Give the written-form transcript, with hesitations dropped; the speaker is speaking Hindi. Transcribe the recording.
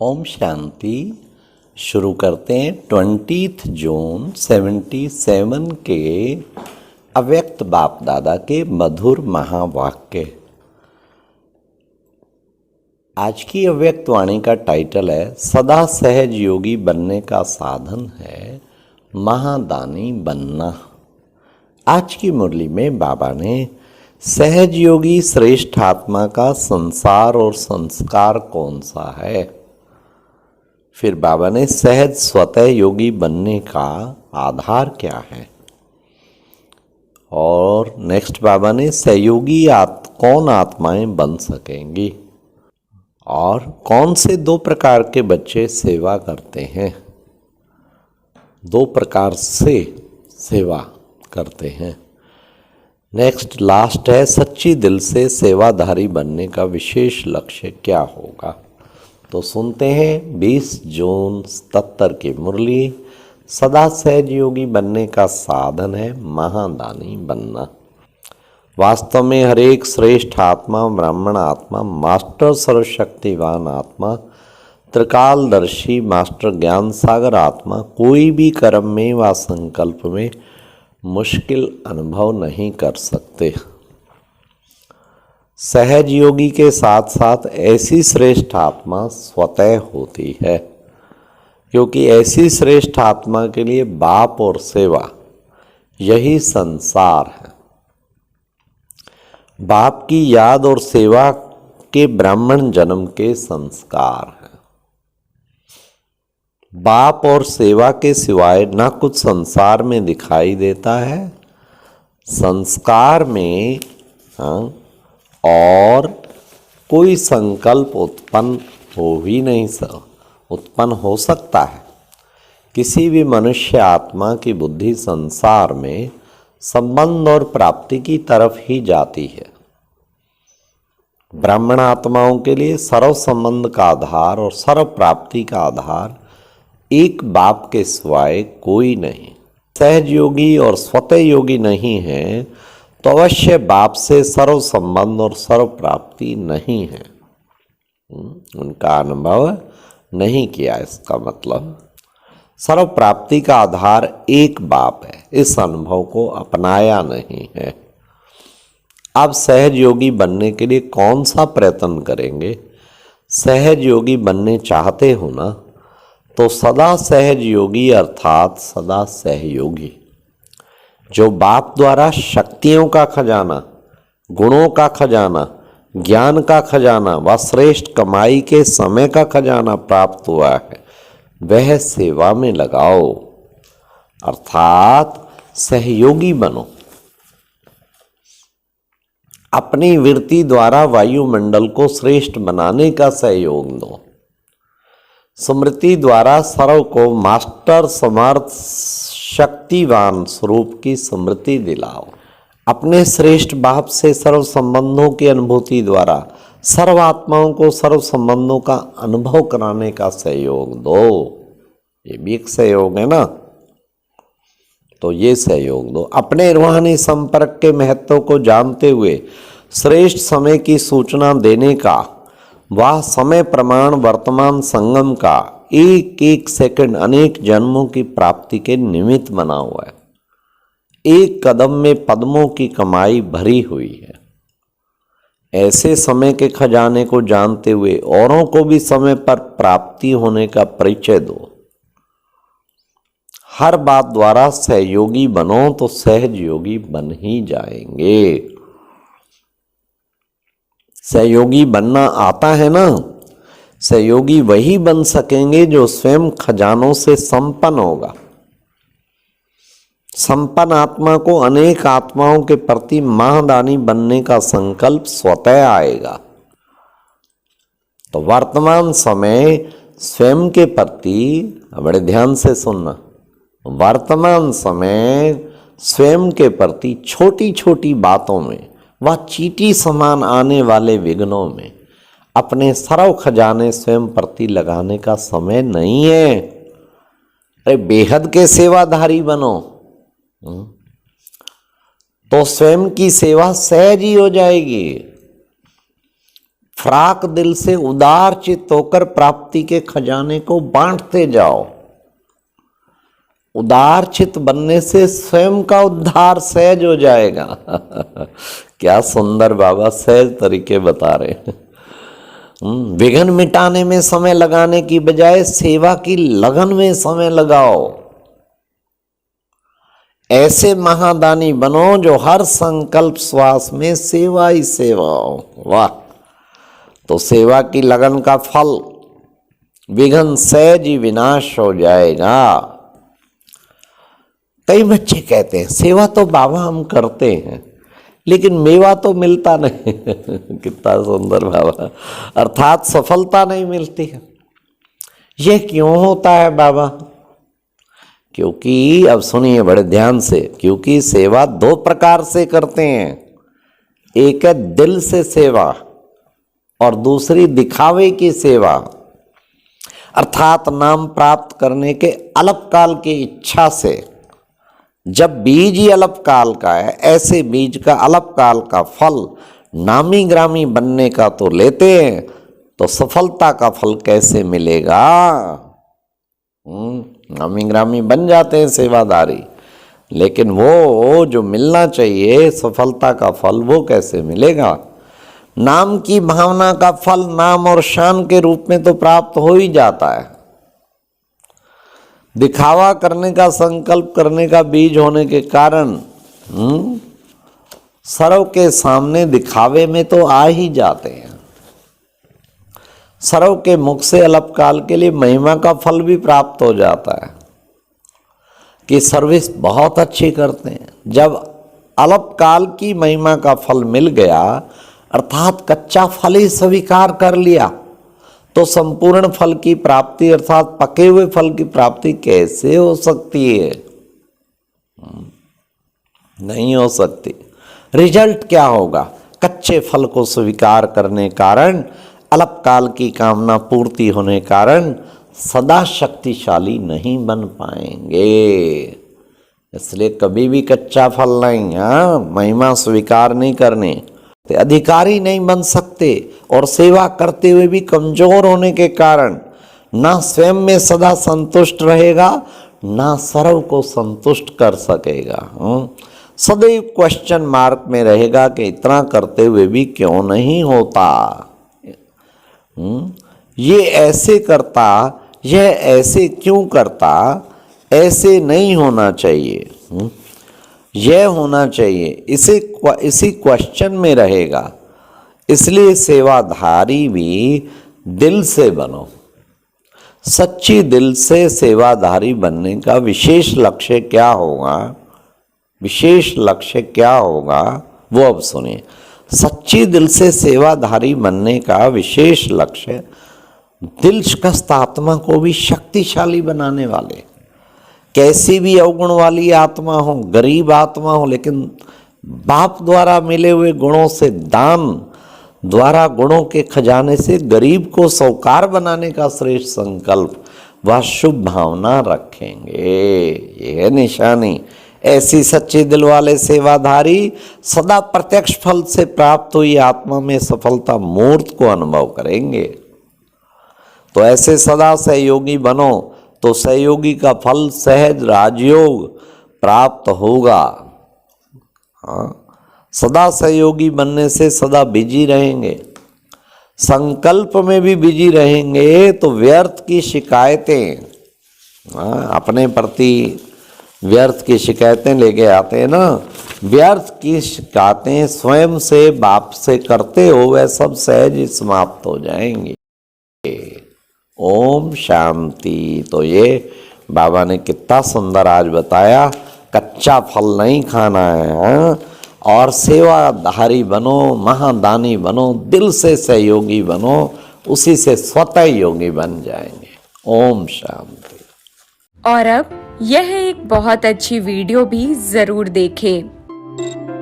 ओम शांति। शुरू करते हैं 20 जून 77 के अव्यक्त बाप दादा के मधुर महावाक्य। आज की अव्यक्त वाणी का टाइटल है सदा सहज योगी बनने का साधन है महादानी बनना। आज की मुरली में बाबा ने सहज योगी श्रेष्ठ आत्मा का संसार और संस्कार कौन सा है, फिर बाबा ने सहज स्वतः योगी बनने का आधार क्या है, और नेक्स्ट बाबा ने सहयोगी कौन आत्माएं बन सकेंगी और कौन से दो प्रकार के बच्चे सेवा करते हैं, दो प्रकार से सेवा करते हैं। नेक्स्ट लास्ट है सच्ची दिल से सेवाधारी बनने का विशेष लक्ष्य क्या होगा। तो सुनते हैं 20 जून 77 की मुरली। सदा सहज योगी बनने का साधन है महादानी बनना। वास्तव में हर एक श्रेष्ठ आत्मा, ब्राह्मण आत्मा, मास्टर सर्वशक्तिवान आत्मा, त्रिकालदर्शी मास्टर ज्ञान सागर आत्मा कोई भी कर्म में व संकल्प में मुश्किल अनुभव नहीं कर सकते। सहज योगी के साथ साथ ऐसी श्रेष्ठ आत्मा स्वतः होती है, क्योंकि ऐसी श्रेष्ठ आत्मा के लिए बाप और सेवा यही संसार है। बाप की याद और सेवा के ब्राह्मण जन्म के संस्कार हैं। बाप और सेवा के सिवाय ना कुछ संसार में दिखाई देता है। संस्कार में और कोई संकल्प उत्पन्न हो सकता है। किसी भी मनुष्य आत्मा की बुद्धि संसार में संबंध और प्राप्ति की तरफ ही जाती है। ब्राह्मण आत्माओं के लिए सर्व संबंध का आधार और सर्व प्राप्ति का आधार एक बाप के सिवाय कोई नहीं। सहज योगी और स्वतः योगी नहीं है तो अवश्य बाप से सर्व संबंध और सर्व प्राप्ति नहीं है। उनका अनुभव नहीं किया। इसका मतलब सर्व प्राप्ति का आधार एक बाप है, इस अनुभव को अपनाया नहीं है। अब सहज योगी बनने के लिए कौन सा प्रयत्न करेंगे। सहज योगी बनने चाहते हो ना, तो सदा सहज योगी अर्थात सदा सहयोगी, जो बाप द्वारा शक्तियों का खजाना, गुणों का खजाना, ज्ञान का खजाना व श्रेष्ठ कमाई के समय का खजाना प्राप्त हुआ है, वह सेवा में लगाओ, अर्थात सहयोगी बनो। अपनी वृत्ति द्वारा वायुमंडल को श्रेष्ठ बनाने का सहयोग दो। स्मृति द्वारा सर्व को मास्टर समर्थ शक्तिवान स्वरूप की स्मृति दिलाओ। अपने श्रेष्ठ बाप से सर्व संबंधों की अनुभूति द्वारा सर्व आत्माओं को सर्व संबंधों का अनुभव कराने का सहयोग दो। ये भी एक सहयोग है ना, तो ये सहयोग दो। अपने रूहानी संपर्क के महत्व को जानते हुए श्रेष्ठ समय की सूचना देने का, वह समय प्रमाण वर्तमान संगम का एक एक सेकंड अनेक जन्मों की प्राप्ति के निमित्त बना हुआ है। एक कदम में पद्मों की कमाई भरी हुई है। ऐसे समय के खजाने को जानते हुए औरों को भी समय पर प्राप्ति होने का परिचय दो। हर बात द्वारा सहयोगी बनो तो सहज योगी बन ही जाएंगे। सहयोगी बनना आता है ना। सहयोगी वही बन सकेंगे जो स्वयं खजानों से संपन्न होगा। संपन्न आत्मा को अनेक आत्माओं के प्रति महादानी बनने का संकल्प स्वतः आएगा। तो वर्तमान समय स्वयं के प्रति बड़े ध्यान से सुनना। वर्तमान समय स्वयं के प्रति छोटी छोटी बातों में व चींटी समान आने वाले विघ्नों में अपने सर्व खजाने स्वयं प्रति लगाने का समय नहीं है। अरे बेहद के सेवाधारी बनो, तो स्वयं की सेवा सहज ही हो जाएगी। फ्राक दिल से उदार चित्त होकर प्राप्ति के खजाने को बांटते जाओ। उदार चित्त बनने से स्वयं का उद्धार सहज हो जाएगा। क्या सुंदर बाबा सहज तरीके बता रहे हैं। विघ्न मिटाने में समय लगाने की बजाय सेवा की लगन में समय लगाओ। ऐसे महादानी बनो जो हर संकल्प श्वास में सेवा ही सेवा हो। वाह! तो सेवा की लगन का फल विघ्न सहज ही विनाश हो जाएगा। कई बच्चे कहते हैं सेवा तो बाबा हम करते हैं लेकिन मेवा तो मिलता नहीं। कितना सुंदर बाबा, अर्थात सफलता नहीं मिलती है। यह क्यों होता है बाबा? क्योंकि, अब सुनिए बड़े ध्यान से, क्योंकि सेवा दो प्रकार से करते हैं। एक है दिल से सेवा और दूसरी दिखावे की सेवा, अर्थात नाम प्राप्त करने के अल्पकाल की इच्छा से। जब बीज ही अल्पकाल का है, ऐसे बीज का अल्पकाल का फल नामी ग्रामी बनने का तो लेते हैं, तो सफलता का फल कैसे मिलेगा? नामी ग्रामी बन जाते हैं सेवादारी, लेकिन वो जो मिलना चाहिए सफलता का फल वो कैसे मिलेगा? नाम की भावना का फल नाम और शान के रूप में तो प्राप्त हो ही जाता है। दिखावा करने का संकल्प करने का बीज होने के कारण सर्व के सामने दिखावे में तो आ ही जाते हैं। सर्व के मुख से अल्पकाल के लिए महिमा का फल भी प्राप्त हो जाता है कि सर्विस बहुत अच्छी करते हैं। जब अल्पकाल की महिमा का फल मिल गया, अर्थात कच्चा फल ही स्वीकार कर लिया, तो संपूर्ण फल की प्राप्ति अर्थात पके हुए फल की प्राप्ति कैसे हो सकती है? नहीं हो सकती। रिजल्ट क्या होगा? कच्चे फल को स्वीकार करने कारण, अल्पकाल की कामना पूर्ति होने कारण सदा शक्तिशाली नहीं बन पाएंगे। इसलिए कभी भी कच्चा फल नहीं, महिमा स्वीकार नहीं करने, अधिकारी नहीं बन सकते। और सेवा करते हुए भी कमजोर होने के कारण ना स्वयं में सदा संतुष्ट रहेगा, ना सर्व को संतुष्ट कर सकेगा। सदैव क्वेश्चन मार्क में रहेगा कि इतना करते हुए भी क्यों नहीं होता। ये ऐसे करता, यह ऐसे क्यों करता, ऐसे नहीं होना चाहिए, यह होना चाहिए, इसी क्वेश्चन में रहेगा। इसलिए सेवाधारी भी दिल से बनो। सच्ची दिल से सेवाधारी बनने का विशेष लक्ष्य क्या होगा? विशेष लक्ष्य क्या होगा वो अब सुनिए। सच्ची दिल से सेवाधारी बनने का विशेष लक्ष्य दिलशकस्त आत्मा को भी शक्तिशाली बनाने वाले, कैसी भी अवगुण वाली आत्मा हो, गरीब आत्मा हो, लेकिन बाप द्वारा मिले हुए गुणों से, दान द्वारा गुणों के खजाने से गरीब को साहूकार बनाने का श्रेष्ठ संकल्प व शुभ भावना रखेंगे। यह निशानी। ऐसी सच्चे दिल वाले सेवाधारी सदा प्रत्यक्ष फल से प्राप्त हुई आत्मा में सफलता मूर्त को अनुभव करेंगे। तो ऐसे सदा सहयोगी बनो, तो सहयोगी का फल सहज राजयोग प्राप्त होगा। सदा सहयोगी बनने से सदा बिजी रहेंगे, संकल्प में भी बिजी रहेंगे, तो व्यर्थ की शिकायतें, अपने प्रति व्यर्थ की शिकायतें लेके आते हैं ना, व्यर्थ की शिकायतें स्वयं से बाप से करते हो, वह सब सहज ही समाप्त हो जाएंगे। ओम शांति। तो ये बाबा ने कितना सुंदर आज बताया, कच्चा फल नहीं खाना है, और सेवाधारी बनो, महादानी बनो, दिल से सहयोगी बनो, उसी से स्वतः योगी बन जाएंगे। ओम शांति। और अब यह एक बहुत अच्छी वीडियो भी जरूर देखें।